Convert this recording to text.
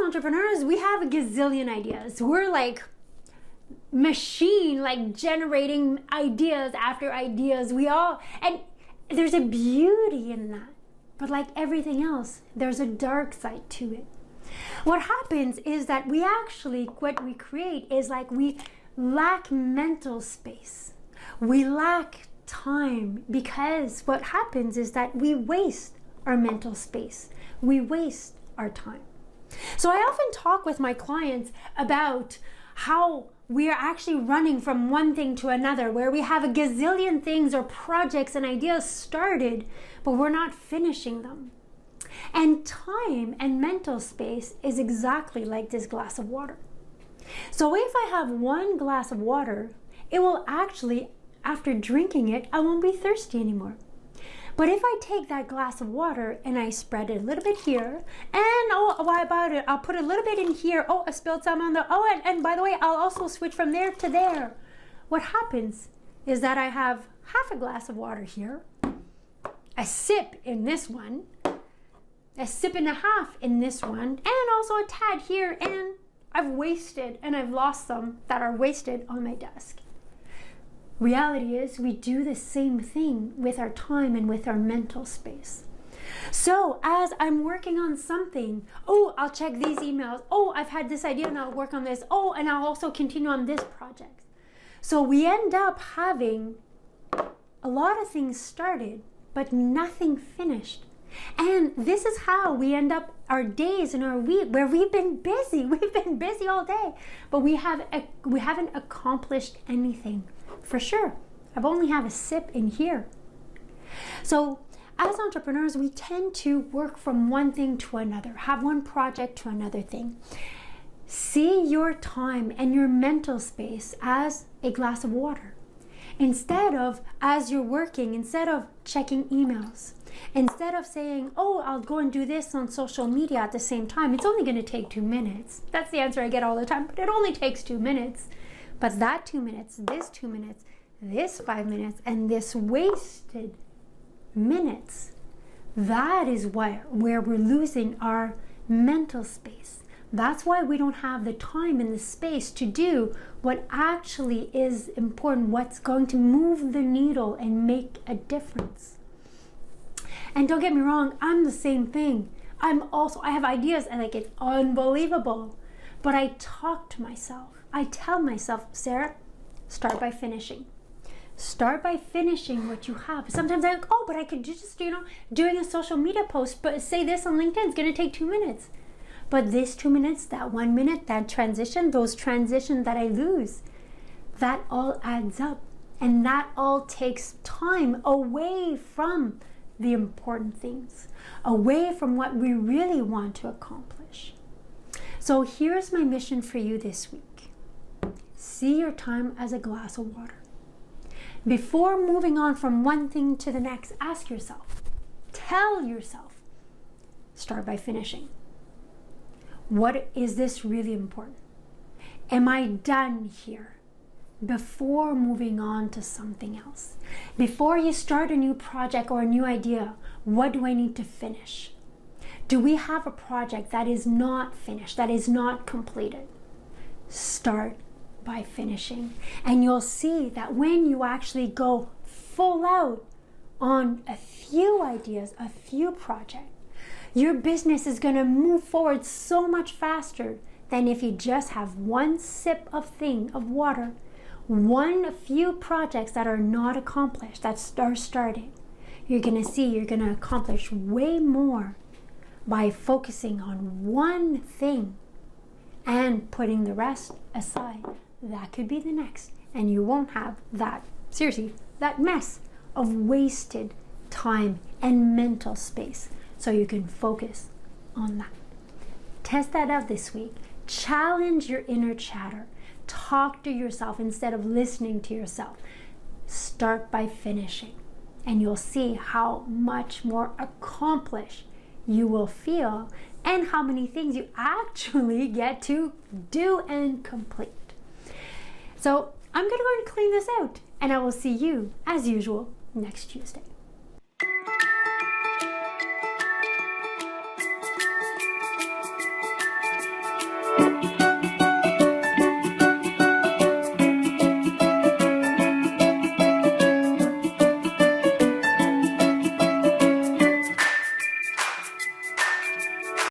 entrepreneurs, we have a gazillion ideas. We're like machine, like generating ideas after ideas. And there's a beauty in that. But like everything else, there's a dark side to it. What happens is that what we create is like we lack mental space. We lack time, because what happens is that we waste our mental space. We waste our time. So I often talk with my clients about how we are actually running from one thing to another, where we have a gazillion things or projects and ideas started, but we're not finishing them. And time and mental space is exactly like this glass of water. So if I have one glass of water, it will actually, after drinking it, I won't be thirsty anymore. But if I take that glass of water and I spread it a little bit here, and why about it? I'll put a little bit in here. Oh, I spilled some on the, and by the way, I'll also switch from there to there. What happens is that I have half a glass of water here, a sip in this one, a sip and a half in this one, and also a tad here, and I've wasted and I've lost some that are wasted on my desk. Reality is we do the same thing with our time and with our mental space. So as I'm working on something, I'll check these emails. I've had this idea and I'll work on this. And I'll also continue on this project. So we end up having a lot of things started, but nothing finished. And this is how we end up our days and our week, where we've been busy. We've been busy all day, but we haven't accomplished anything. For sure, I've only have a sip in here. So as entrepreneurs, we tend to work from one thing to another, have one project to another thing. See your time and your mental space as a glass of water. Instead of, as you're working, instead of checking emails, instead of saying, I'll go and do this on social media at the same time, it's only going to take 2 minutes. That's the answer I get all the time, but it only takes 2 minutes. But that 2 minutes, this 2 minutes, this 5 minutes, and this wasted minutes, that is where we're losing our mental space. That's why we don't have the time and the space to do what actually is important, what's going to move the needle and make a difference. And don't get me wrong, I'm the same thing. I have ideas and like it's unbelievable. But I talk to myself. I tell myself, Sarah, start by finishing. Start by finishing what you have. Sometimes I think, but I could just, doing a social media post, but say this on LinkedIn is going to take 2 minutes. But this 2 minutes, that 1 minute, that transition, those transitions that I lose, that all adds up. And that all takes time away from the important things, away from what we really want to accomplish. So here's my mission for you this week. See your time as a glass of water. Before moving on from one thing to the next, ask yourself, tell yourself, start by finishing. What is this really important? Am I done here? Before moving on to something else. Before you start a new project or a new idea, what do I need to finish? Do we have a project that is not finished, that is not completed? Start by finishing. And you'll see that when you actually go full out on a few ideas, a few projects, your business is going to move forward so much faster than if you just have one sip of water, a few projects that are not accomplished, that are starting. You're going to see you're going to accomplish way more by focusing on one thing and putting the rest aside. That could be the next, and you won't have that mess of wasted time and mental space, so you can focus on that. Test that out this week. Challenge your inner chatter. Talk to yourself instead of listening to yourself. Start by finishing, and you'll see how much more accomplished you will feel and how many things you actually get to do and complete. So I'm going to go and clean this out, and I will see you, as usual, next Tuesday.